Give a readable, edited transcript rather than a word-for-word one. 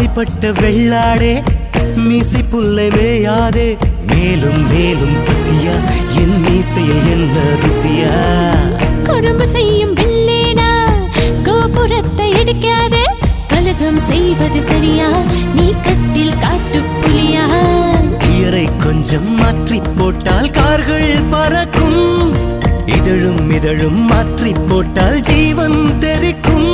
ஆசைப்பட்ட வெள்ளாடே மீசை புல்லை மேயாதே மேலும் மேலும் பசியா என் மீசையில் என்ன ருசியா குறும்பு செய்யும் வெள்ளேனா கோபுரத்தை இடிக்காதே கலகம் செய்வது சரியா நீ கட்டில் காட்டு புலியா கியரை கொஞ்சம் மாற்றி போட்டால் கார்கள் பறக்கும் இதழும் இதழும் மாற்றி போட்டால் ஜீவன் தெரிக்கும்